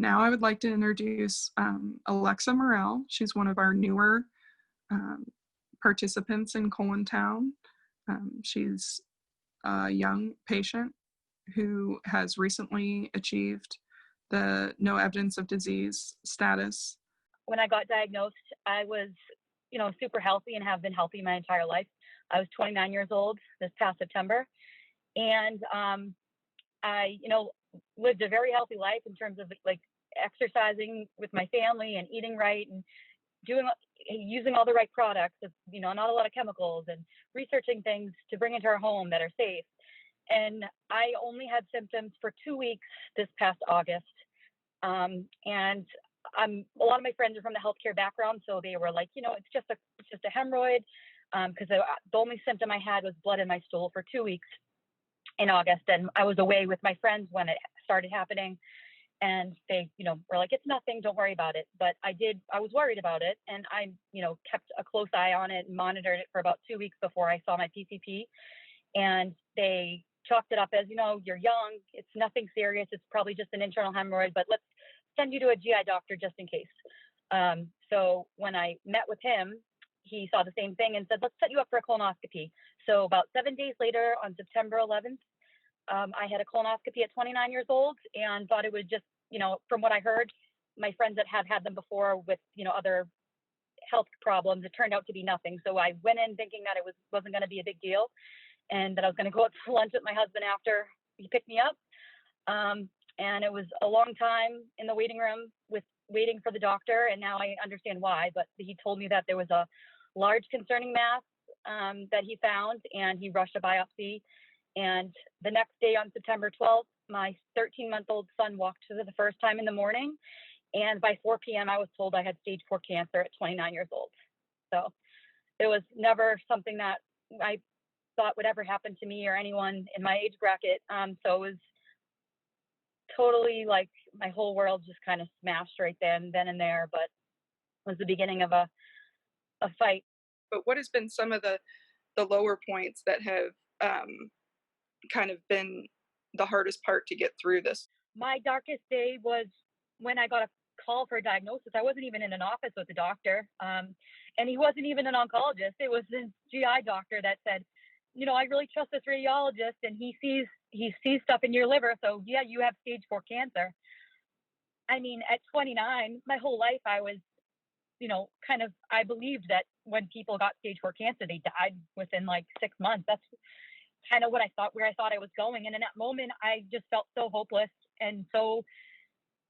Now I would like to introduce Alexa Morell. She's one of our newer um, participants in COLONTOWN. She's a young patient who has recently achieved the no evidence of disease status. When I got diagnosed, I was, super healthy and have been healthy my entire life. I was 29 years old this past September, and I, lived a very healthy life in terms of like exercising with my family and eating right and using all the right products, not a lot of chemicals, and researching things to bring into our home that are safe. And I only had symptoms for 2 weeks this past August. And a lot of my friends are from the healthcare background, so they were like, it's just a hemorrhoid, because the only symptom I had was blood in my stool for 2 weeks in August, and I was away with my friends when it started happening, and they, were like, it's nothing, don't worry about it. But I was worried about it, and I, kept a close eye on it and monitored it for about 2 weeks before I saw my PCP, and they chalked it up as, you're young, it's nothing serious, it's probably just an internal hemorrhoid, but let's send you to a GI doctor just in case. So when I met with him, he saw the same thing and said, let's set you up for a colonoscopy. So about 7 days later, on September 11th, I had a colonoscopy at 29 years old and thought it would just, from what I heard, my friends that have had them before with, other health problems, it turned out to be nothing. So I went in thinking that it wasn't going to be a big deal, and that I was going to go out to lunch with my husband after he picked me up. And it was a long time in the waiting room waiting for the doctor. And now I understand why, but he told me that there was a large concerning mass that he found, and he rushed a biopsy. And the next day, on September 12th, my 13-month-old son walked for the first time in the morning. And by 4 p.m., I was told I had stage 4 cancer at 29 years old. So it was never something that I thought would ever happen to me or anyone in my age bracket. So it was totally like my whole world just kind of smashed right then and there, but it was the beginning of a fight. But what has been some of the lower points that have kind of been the hardest part to get through this? My darkest day was when I got a call for a diagnosis. I wasn't even in an office with the doctor, and he wasn't even an oncologist. It was his GI doctor that said, I really trust this radiologist, and he sees stuff in your liver, so yeah, you have stage 4 cancer. I mean, at 29, my whole life I was, I believed that when people got stage 4 cancer, they died within like 6 months. That's kind of where I thought I was going. And in that moment, I just felt so hopeless, and so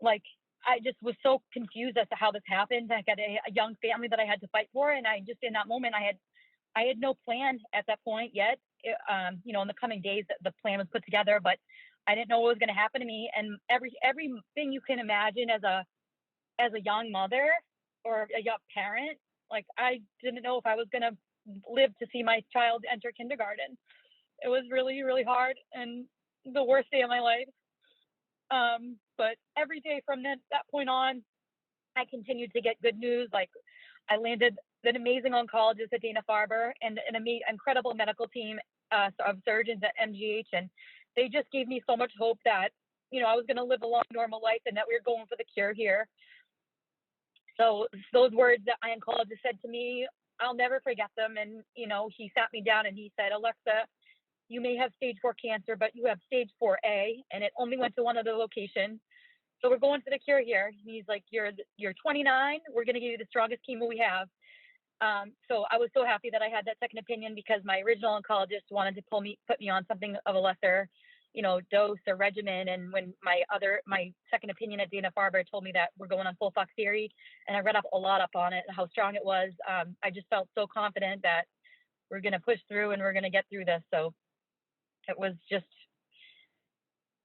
like I just was so confused as to how this happened. I got a young family that I had to fight for, and I just, in that moment, I had no plan at that point yet. In the coming days, the plan was put together, but I didn't know what was going to happen to me. And everything you can imagine as a young mother or a young parent, like I didn't know if I was going to live to see my child enter kindergarten. It was really, really hard and the worst day of my life. But every day from that point on, I continued to get good news. Like I landed an amazing oncologist at Dana-Farber and an incredible medical team of surgeons at MGH. And they just gave me so much hope that, I was going to live a long, normal life and that we were going for the cure here. So those words that my oncologist said to me, I'll never forget them. And, he sat me down and he said, Alexa, you may have stage 4 cancer, but you have stage 4A, and it only went to one of the locations. So we're going for the cure here. He's like, you're 29. We're going to give you the strongest chemo we have. So I was so happy that I had that second opinion, because my original oncologist wanted to put me on something of a lesser, dose or regimen. And when my second opinion at Dana-Farber told me that we're going on FOLFOX theory, and I read up a lot on it and how strong it was, I just felt so confident that we're going to push through and we're going to get through this. So it was just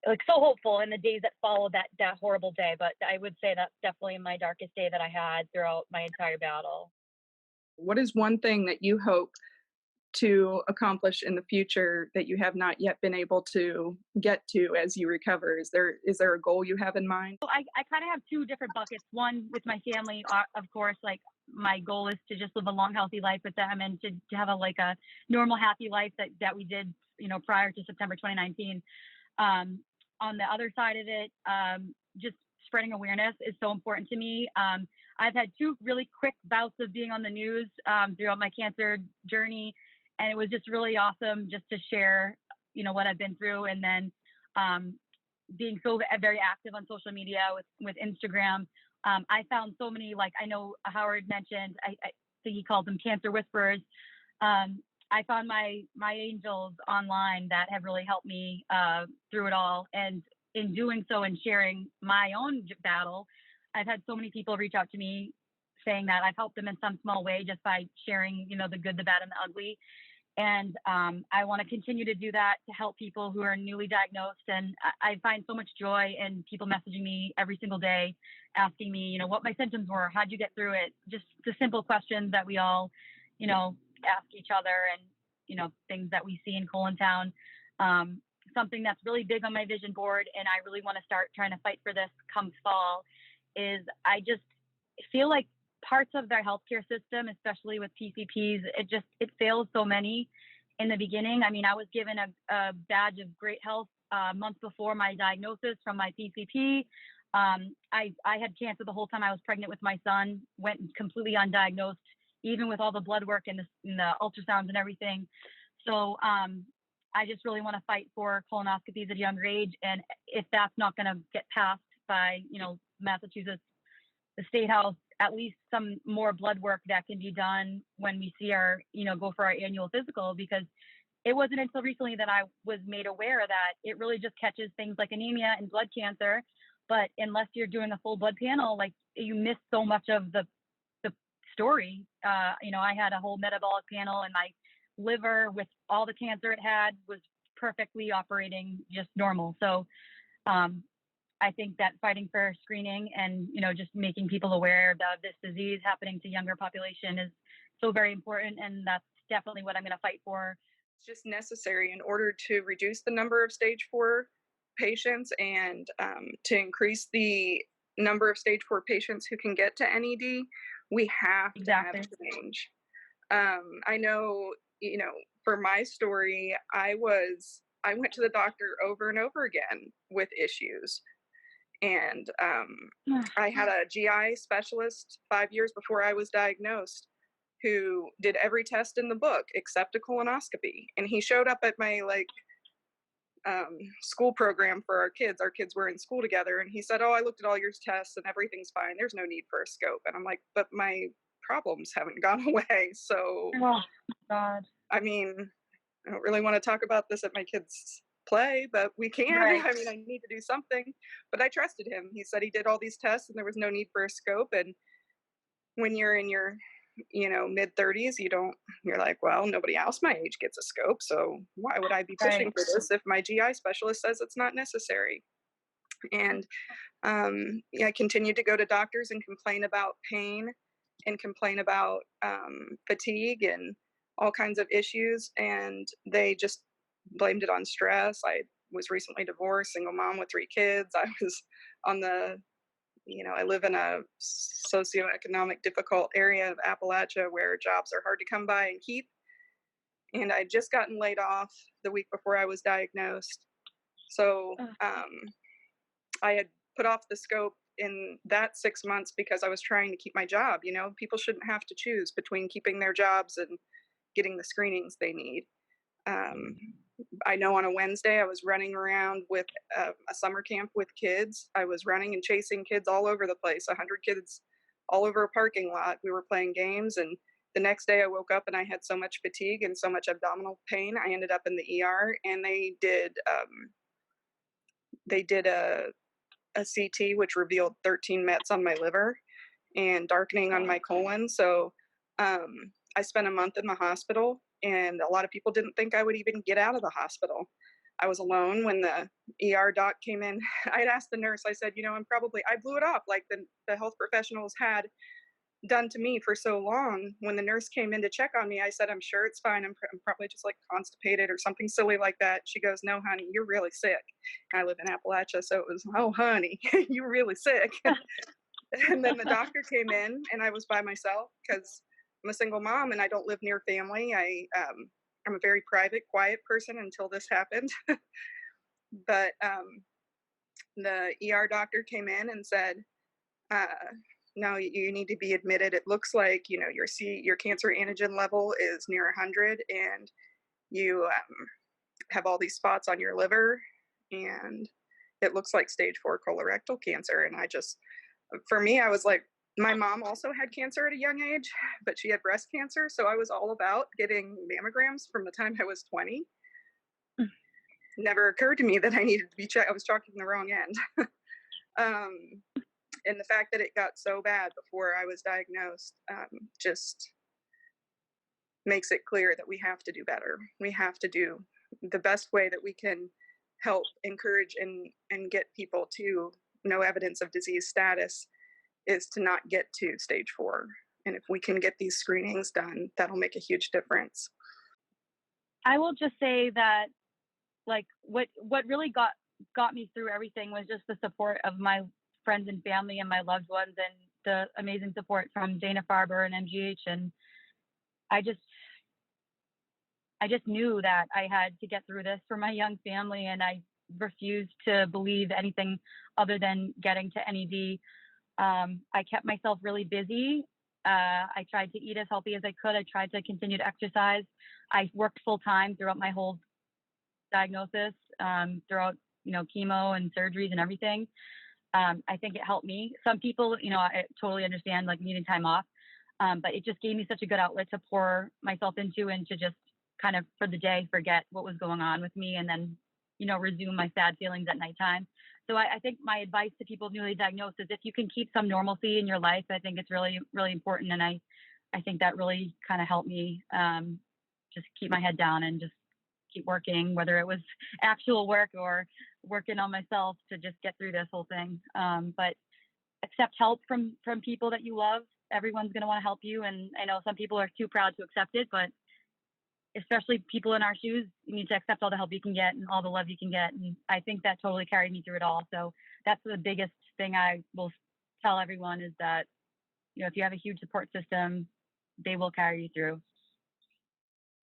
like so hopeful in the days that followed that horrible day. But I would say that's definitely my darkest day that I had throughout my entire battle. What is one thing that you hope to accomplish in the future that you have not yet been able to get to as you recover? Is there a goal you have in mind? So I kind of have two different buckets. One, with my family, of course, like my goal is to just live a long, healthy life with them, and to have a normal, happy life that we did, prior to September 2019. On the other side of it, just spreading awareness is so important to me. I've had 2 really quick bouts of being on the news throughout my cancer journey, and it was just really awesome just to share, what I've been through, and then being so very active on social media with Instagram. I found so many, like I know Howard mentioned, I think he called them cancer whisperers. I found my angels online that have really helped me through it all. And in doing so and sharing my own battle, I've had so many people reach out to me saying that I've helped them in some small way just by sharing, the good, the bad, and the ugly. And I want to continue to do that to help people who are newly diagnosed. And I find so much joy in people messaging me every single day, asking me, what my symptoms were, how'd you get through it? Just the simple questions that we all, ask each other, and, things that we see in COLONTOWN. Something that's really big on my vision board, and I really want to start trying to fight for this come fall, is I just feel like parts of their healthcare system, especially with PCPs, it fails so many in the beginning. I mean, I was given a badge of great health months before my diagnosis from my PCP. I had cancer the whole time I was pregnant with my son, went completely undiagnosed, even with all the blood work and the ultrasounds and everything. So I just really want to fight for colonoscopies at a younger age. And if that's not going to get passed by, Massachusetts, the State House, at least some more blood work that can be done when we see our, go for our annual physical, because it wasn't until recently that I was made aware that it really just catches things like anemia and blood cancer. But unless you're doing a full blood panel, like, you miss so much of the story. I had a whole metabolic panel, and my liver, with all the cancer it had, was perfectly operating just normal. So I think that fighting for screening and, just making people aware of this disease happening to younger population is so very important. And that's definitely what I'm going to fight for. It's just necessary in order to reduce the number of stage 4 patients, and to increase the number of stage 4 patients who can get to NED. We have to have change. I know, for my story, I went to the doctor over and over again with issues. And I had a GI specialist 5 years before I was diagnosed who did every test in the book except a colonoscopy. And he showed up at my school program for our kids. Our kids were in school together, and he said, "Oh, I looked at all your tests and everything's fine. There's no need for a scope." And I'm like, "But my problems haven't gone away." So, oh, God. I mean, I don't really want to talk about this at my kids' play, but we can. Right. I mean, I need to do something. But I trusted him. He said he did all these tests and there was no need for a scope. And when you're in your mid 30s, you're like, well, nobody else my age gets a scope, so why would I be pushing for this if my GI specialist says it's not necessary? And I continued to go to doctors and complain about pain and complain about fatigue and all kinds of issues, and they just blamed it on stress. I was recently divorced, single mom with 3 kids. I was on the I live in a socioeconomic difficult area of Appalachia where jobs are hard to come by and keep. And I'd just gotten laid off the week before I was diagnosed. So I had put off the scope in that 6 months because I was trying to keep my job. People shouldn't have to choose between keeping their jobs and getting the screenings they need. I know on a Wednesday I was running around with a summer camp with kids. I was running and chasing kids all over the place, 100 kids all over a parking lot. We were playing games, and the next day I woke up and I had so much fatigue and so much abdominal pain. I ended up in the ER, and they did a CT which revealed 13 mets on my liver and darkening on my colon. So I spent a month in the hospital, and a lot of people didn't think I would even get out of the hospital. I was alone when the ER doc came in. I'd asked the nurse, I said, I blew it off like the health professionals had done to me for so long. When the nurse came in to check on me, I said, "I'm sure it's fine. I'm probably just like constipated or something silly like that." She goes, "No, honey, you're really sick." I live in Appalachia, so it was, "Oh, honey, you're really sick." And then the doctor came in, and I was by myself because I'm a single mom and I don't live near family. I'm a very private, quiet person until this happened. But The ER doctor came in and said, uh, no, you need to be admitted. It looks like, your cancer antigen level is near 100, and you have all these spots on your liver, and it looks like stage 4 colorectal cancer. And for me, I was like, my mom also had cancer at a young age, but she had breast cancer. So I was all about getting mammograms from the time I was 20. Never occurred to me that I needed to be checked. I was talking the wrong end. um, and the fact that it got so bad before I was diagnosed just makes it clear that we have to do better. We have to do the best way that we can help encourage and get people to no evidence of disease status is to not get to stage 4. And if we can get these screenings done, that'll make a huge difference. I will just say that, like, what really got me through everything was just the support of my friends and family and my loved ones, and the amazing support from Dana Farber and MGH. And I just knew that I had to get through this for my young family, and I refused to believe anything other than getting to NED. I kept myself really busy. I tried to eat as healthy as I could. I tried to continue to exercise. I worked full time throughout my whole diagnosis, throughout, chemo and surgeries and everything. I think it helped me. Some people, I totally understand, like, needing time off. But it just gave me such a good outlet to pour myself into, and to just kind of, for the day, forget what was going on with me, and then, resume my sad feelings at nighttime. So I think my advice to people newly diagnosed is, if you can keep some normalcy in your life, I think it's really, really important. And I think that really kind of helped me just keep my head down and just keep working, whether it was actual work or working on myself to just get through this whole thing. But accept help from people that you love. Everyone's going to want to help you. And I know some people are too proud to accept it, but especially people in our shoes, you need to accept all the help you can get and all the love you can get. And I think that totally carried me through it all. So that's the biggest thing I will tell everyone, is that, if you have a huge support system, they will carry you through.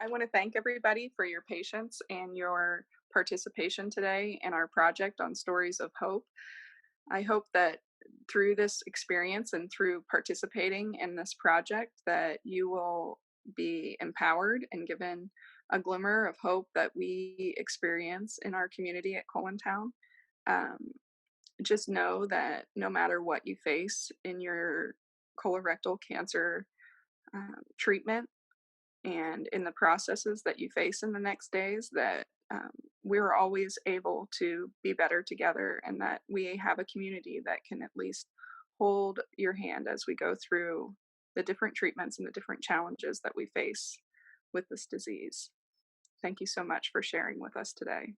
I want to thank everybody for your patience and your participation today in our project on Stories of Hope. I hope that through this experience and through participating in this project, that you will be empowered and given a glimmer of hope that we experience in our community at COLONTOWN. Just know that no matter what you face in your colorectal cancer treatment and in the processes that you face in the next days, that we're always able to be better together, and that we have a community that can at least hold your hand as we go through the different treatments and the different challenges that we face with this disease. Thank you so much for sharing with us today.